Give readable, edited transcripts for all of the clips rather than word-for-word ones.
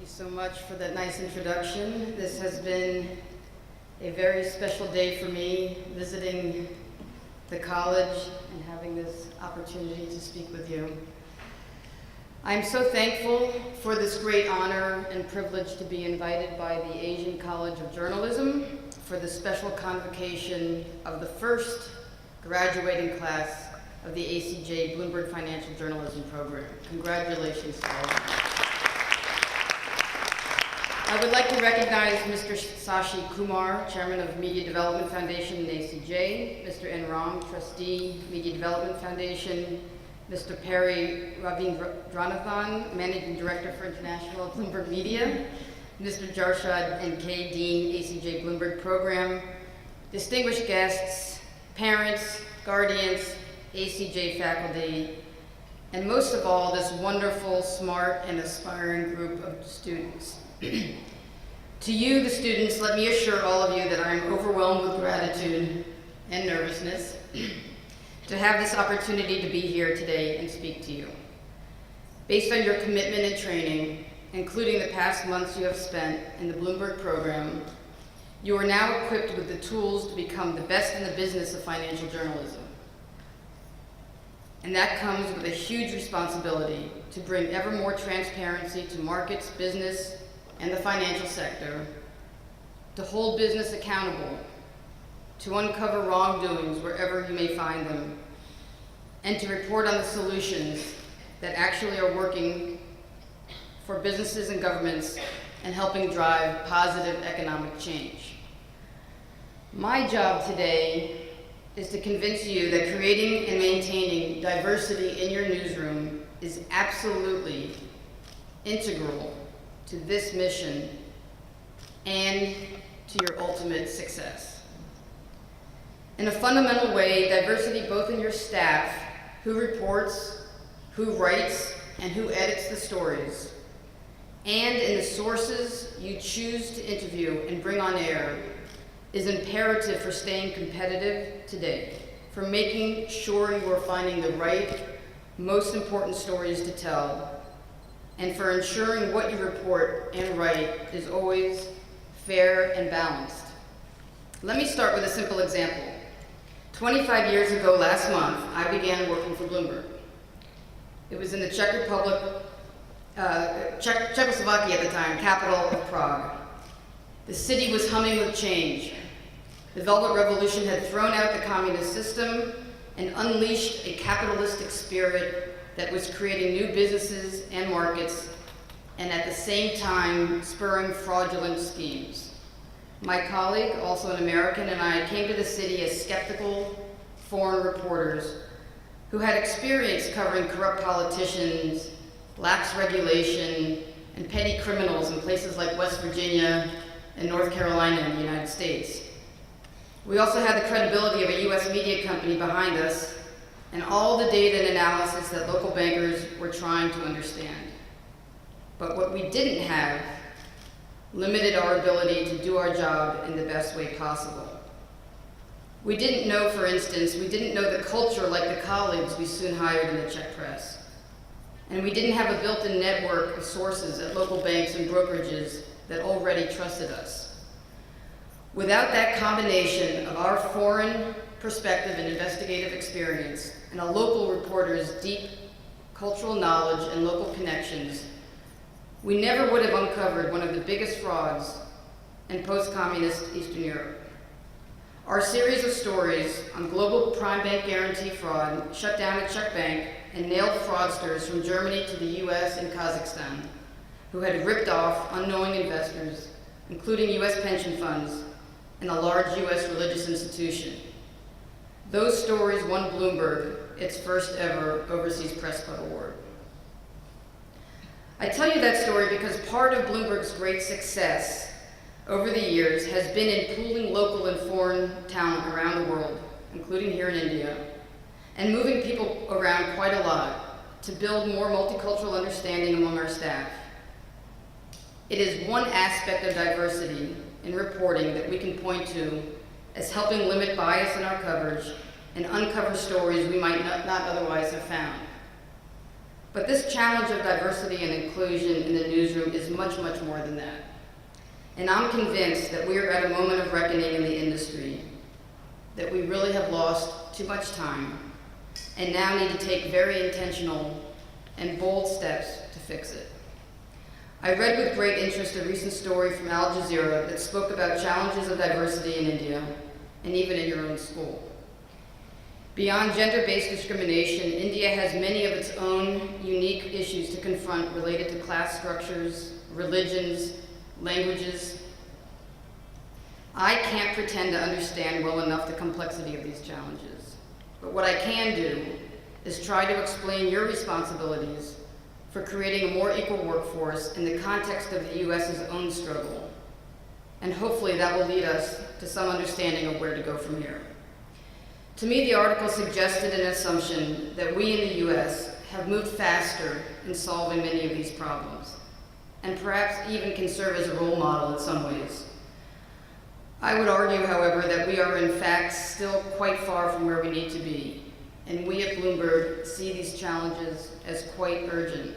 you so much for that nice introduction. This has been a very special day for me, visiting the college and having this opportunity to speak with you. I'm so thankful for this great honor and privilege to be invited by the Asian College of Journalism for the special convocation of the first graduating class of the Acj-Bloomberg Financial Journalism Program. Congratulations to all of you. I would like to recognize Mr. Sashi Kumar, Chairman of Media Development Foundation in ACJ, Mr. N. Ram, Trustee, Media Development Foundation, Mr. Perry Ravindranathan, Managing Director for International Bloomberg Media, Mr. Jarshad N.K., Dean, Acj-Bloomberg Program, distinguished guests, parents, guardians, ACJ faculty, and most of all, this wonderful, smart, and aspiring group of students. To you, the students, let me assure all of you that I am overwhelmed with gratitude and nervousness to have this opportunity to be here today and speak to you. Based on your commitment and training, including the past months you have spent in the Bloomberg program, you are now equipped with the tools to become the best in the business of financial journalism. And that comes with a huge responsibility to bring ever more transparency to markets, business, and the financial sector, to hold business accountable, to uncover wrongdoings wherever you may find them, and to report on the solutions that actually are working for businesses and governments and helping drive positive economic change. My job today is to convince you that creating and maintaining diversity in your newsroom is absolutely integral to this mission and to your ultimate success. In a fundamental way, diversity both in your staff, who reports, who writes, and who edits the stories, and in the sources you choose to interview and bring on air, is imperative for staying competitive today, for making sure you are finding the right, most important stories to tell, and for ensuring what you report and write is always fair and balanced. Let me start with a simple example. 25 years ago last month, I began working for Bloomberg. It was in the Czech Republic, Czechoslovakia at the time, capital of Prague. The city was humming with change. The Velvet Revolution had thrown out the communist system and unleashed a capitalistic spirit that was creating new businesses and markets, and at the same time spurring fraudulent schemes. My colleague, also an American, and I came to the city as skeptical foreign reporters who had experience covering corrupt politicians, lax regulation, and petty criminals in places like West Virginia and North Carolina in the United States. We also had the credibility of a US media company behind us and all the data and analysis that local bankers were trying to understand. But what we didn't have limited our ability to do our job in the best way possible. We didn't know, for instance, we didn't know the culture like the colleagues we soon hired in the Czech press. And we didn't have a built-in network of sources at local banks and brokerages that already trusted us. Without that combination of our foreign perspective and investigative experience and a local reporter's deep cultural knowledge and local connections, we never would have uncovered one of the biggest frauds in post-communist Eastern Europe. Our series of stories on global prime bank guarantee fraud shut down a Czech bank and nailed fraudsters from Germany to the US and Kazakhstan, who had ripped off unknowing investors, including US pension funds and a large US religious institution. Those stories won Bloomberg its first ever Overseas Press Club Award. I tell you that story because part of Bloomberg's great success over the years has been in pooling local and foreign talent around the world, including here in India, and moving people around quite a lot to build more multicultural understanding among our staff. It is one aspect of diversity in reporting that we can point to as helping limit bias in our coverage and uncover stories we might not otherwise have found. But this challenge of diversity and inclusion in the newsroom is much, much more than that. And I'm convinced that we are at a moment of reckoning in the industry, that we really have lost too much time and now need to take very intentional and bold steps to fix it. I read with great interest a recent story from Al Jazeera that spoke about challenges of diversity in India and even in your own school. Beyond gender-based discrimination, India has many of its own unique issues to confront related to class structures, religions, languages. I can't pretend to understand well enough the complexity of these challenges, but what I can do is try to explain your responsibilities for creating a more equal workforce in the context of the US's own struggle. And hopefully that will lead us to some understanding of where to go from here. To me, the article suggested an assumption that we in the US have moved faster in solving many of these problems, and perhaps even can serve as a role model in some ways. I would argue, however, that we are in fact still quite far from where we need to be, and we at Bloomberg see these challenges as quite urgent.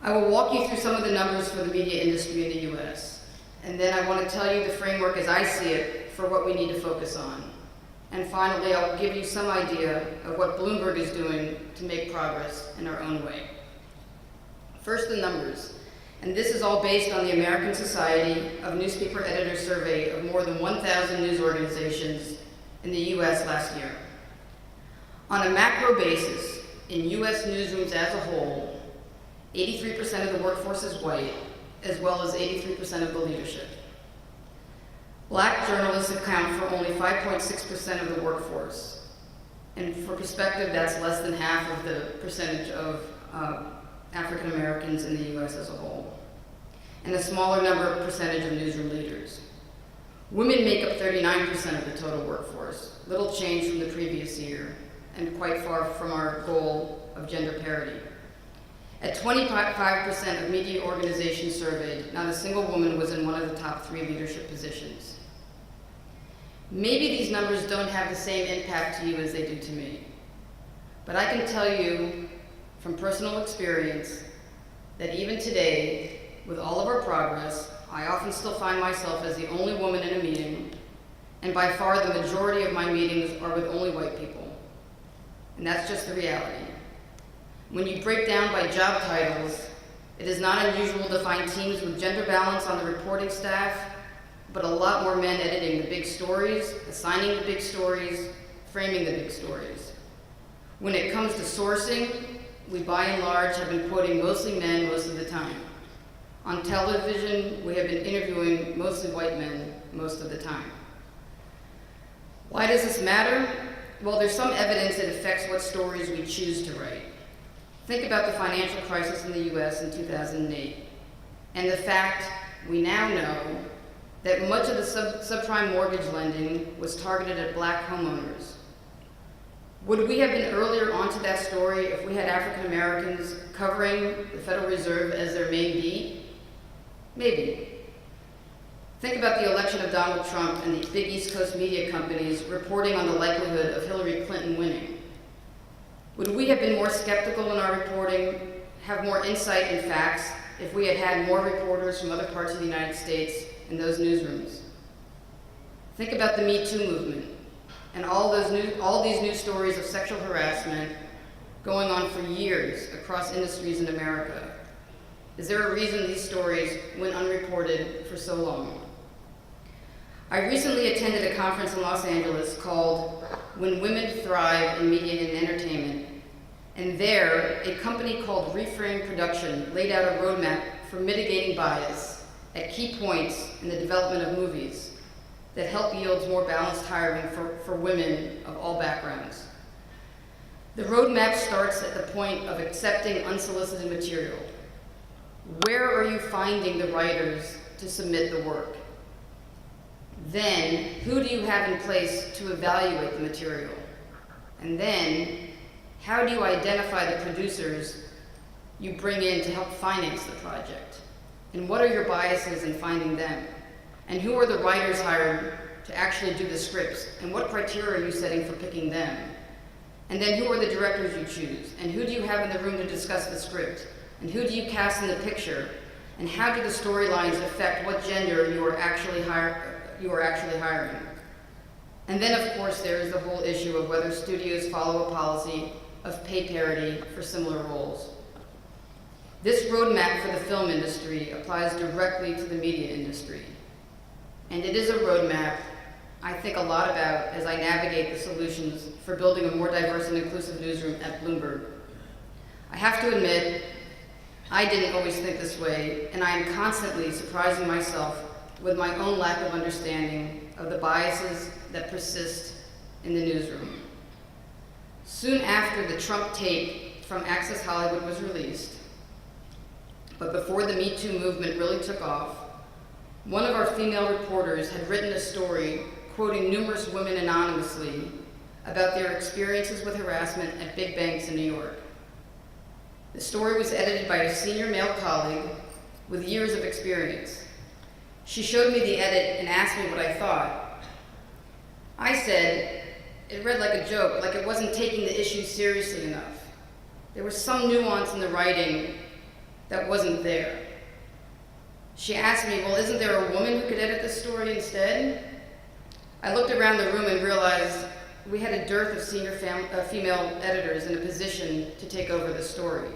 I will walk you through some of the numbers for the media industry in the US, and then I want to tell you the framework as I see it for what we need to focus on. And finally, I will give you some idea of what Bloomberg is doing to make progress in our own way. First, the numbers. And this is all based on the American Society of Newspaper Editors survey of more than 1,000 news organizations in the US last year. On a macro basis, in US newsrooms as a whole, 83% of the workforce is white, as well as 83% of the leadership. Black journalists account for only 5.6% of the workforce. And for perspective, that's less than half of the percentage of African Americans in the US as a whole, and a smaller percentage of newsroom leaders. Women make up 39% of the total workforce, little change from the previous year, and quite far from our goal of gender parity. At 25% of media organizations surveyed, not a single woman was in one of the top 3 leadership positions. Maybe these numbers don't have the same impact to you as they do to me, but I can tell you from personal experience that even today, with all of our progress, I often still find myself as the only woman in a meeting, and by far the majority of my meetings are with only white people. And that's just the reality. When you break down by job titles, it is not unusual to find teams with gender balance on the reporting staff, but a lot more men editing the big stories, assigning the big stories, framing the big stories. When it comes to sourcing, we by and large have been quoting mostly men most of the time. On television, we have been interviewing mostly white men most of the time. Why does this matter? Well, there's some evidence it affects what stories we choose to write. Think about the financial crisis in the US in 2008, and the fact we now know that much of the subprime mortgage lending was targeted at Black homeowners. Would we have been earlier onto that story if we had African Americans covering the Federal Reserve as their main beat? Maybe. Think about the election of Donald Trump and the big East Coast media companies reporting on the likelihood of Hillary Clinton winning. Would we have been more skeptical in our reporting, have more insight and facts, if we had had more reporters from other parts of the United States in those newsrooms? Think about the Me Too movement and all these new stories of sexual harassment going on for years across industries in America. Is there a reason these stories went unreported for so long? I recently attended a conference in Los Angeles called When Women Thrive in Media and Entertainment, and there, a company called Reframe Production laid out a roadmap for mitigating bias at key points in the development of movies that help yield more balanced hiring for women of all backgrounds. The roadmap starts at the point of accepting unsolicited material. Where are you finding the writers to submit the work? Then, who do you have in place to evaluate the material? And then, how do you identify the producers you bring in to help finance the project? And what are your biases in finding them? And who are the writers hired to actually do the scripts? And what criteria are you setting for picking them? And then who are the directors you choose? And who do you have in the room to discuss the script? And who do you cast in the picture? And how do the storylines affect what gender you are actually hiring? And then, of course, there is the whole issue of whether studios follow a policy of pay parity for similar roles. This roadmap for the film industry applies directly to the media industry. And it is a roadmap I think a lot about as I navigate the solutions for building a more diverse and inclusive newsroom at Bloomberg. I have to admit, I didn't always think this way, and I am constantly surprising myself with my own lack of understanding of the biases that persist in the newsroom. Soon after the Trump tape from Access Hollywood was released, but before the Me Too movement really took off, one of our female reporters had written a story quoting numerous women anonymously about their experiences with harassment at big banks in New York. The story was edited by a senior male colleague with years of experience. She showed me the edit and asked me what I thought. I said, it read like a joke, like it wasn't taking the issue seriously enough. There was some nuance in the writing that wasn't there. She asked me, well, isn't there a woman who could edit this story instead? I looked around the room and realized we had a dearth of senior female editors in a position to take over the story.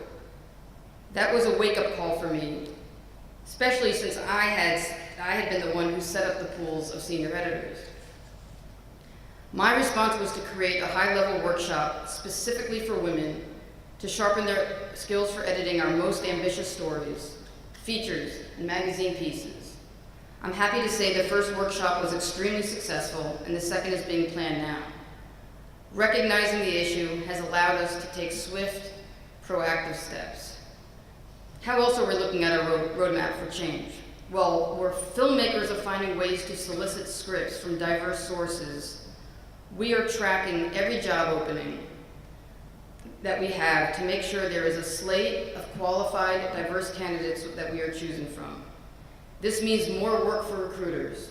That was a wake-up call for me, especially since I had been the one who set up the pools of senior editors. My response was to create a high-level workshop specifically for women to sharpen their skills for editing our most ambitious stories, features, and magazine pieces. I'm happy to say the first workshop was extremely successful, and the second is being planned now. Recognizing the issue has allowed us to take swift, proactive steps. How else are we looking at our roadmap for change? Well, where filmmakers are finding ways to solicit scripts from diverse sources, we are tracking every job opening that we have to make sure there is a slate of qualified, diverse candidates that we are choosing from. This means more work for recruiters,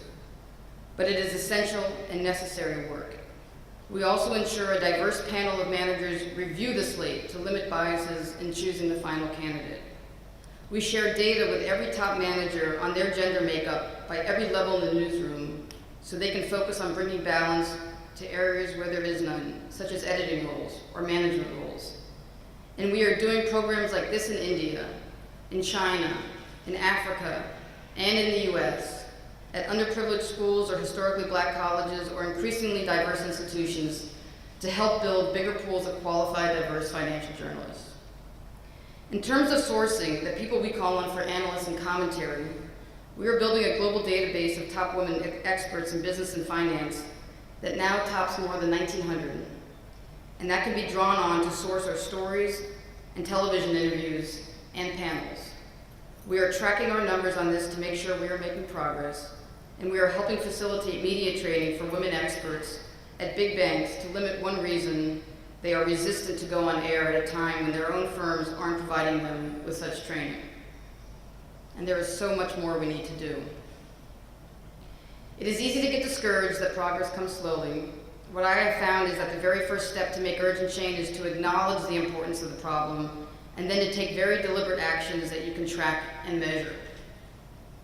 but it is essential and necessary work. We also ensure a diverse panel of managers review the slate to limit biases in choosing the final candidate. We share data with every top manager on their gender makeup by every level in the newsroom so they can focus on bringing balance to areas where there is none, such as editing roles or management roles. And we are doing programs like this in India, in China, in Africa, and in the US, at underprivileged schools or historically black colleges or increasingly diverse institutions to help build bigger pools of qualified, diverse financial journalists. In terms of sourcing, the people we call on for analysts and commentary, we are building a global database of top women experts in business and finance that now tops more than 1,900. And that can be drawn on to source our stories and television interviews and panels. We are tracking our numbers on this to make sure we are making progress, and we are helping facilitate media training for women experts at big banks to limit one reason they are resistant to go on air at a time when their own firms aren't providing them with such training. And there is so much more we need to do. It is easy to get discouraged that progress comes slowly. What I have found is that the very first step to make urgent change is to acknowledge the importance of the problem and then to take very deliberate actions that you can track and measure.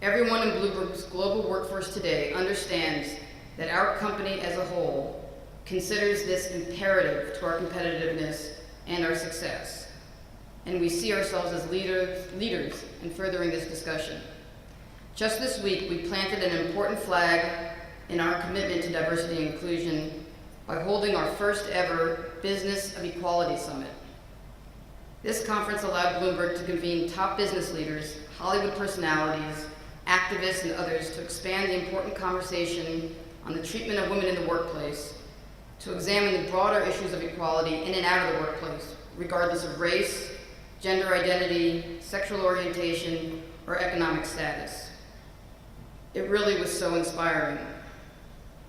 Everyone in Bloomberg's global workforce today understands that our company as a whole considers this imperative to our competitiveness and our success. And we see ourselves as leaders in furthering this discussion. Just this week, we planted an important flag in our commitment to diversity and inclusion by holding our first ever Business of Equality Summit. This conference allowed Bloomberg to convene top business leaders, Hollywood personalities, activists, and others to expand the important conversation on the treatment of women in the workplace, to examine the broader issues of equality in and out of the workplace, regardless of race, gender identity, sexual orientation, or economic status. It really was so inspiring.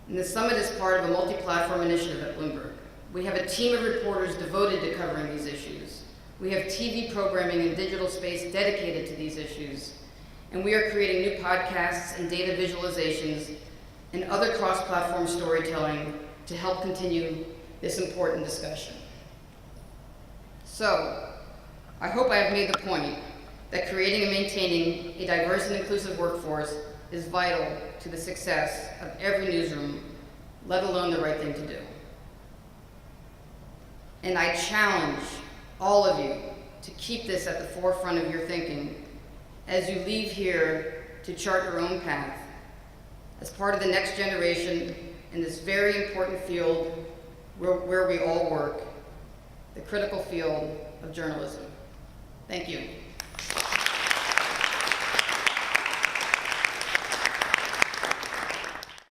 And the summit is part of a multi-platform initiative at Bloomberg. We have a team of reporters devoted to covering these issues. We have TV programming and digital space dedicated to these issues. And we are creating new podcasts and data visualizations and other cross-platform storytelling to help continue this important discussion. So, I hope I have made the point that creating and maintaining a diverse and inclusive workforce is vital to the success of every newsroom, let alone the right thing to do. And I challenge all of you to keep this at the forefront of your thinking as you leave here to chart your own path as part of the next generation in this very important field where we all work, the critical field of journalism. Thank you.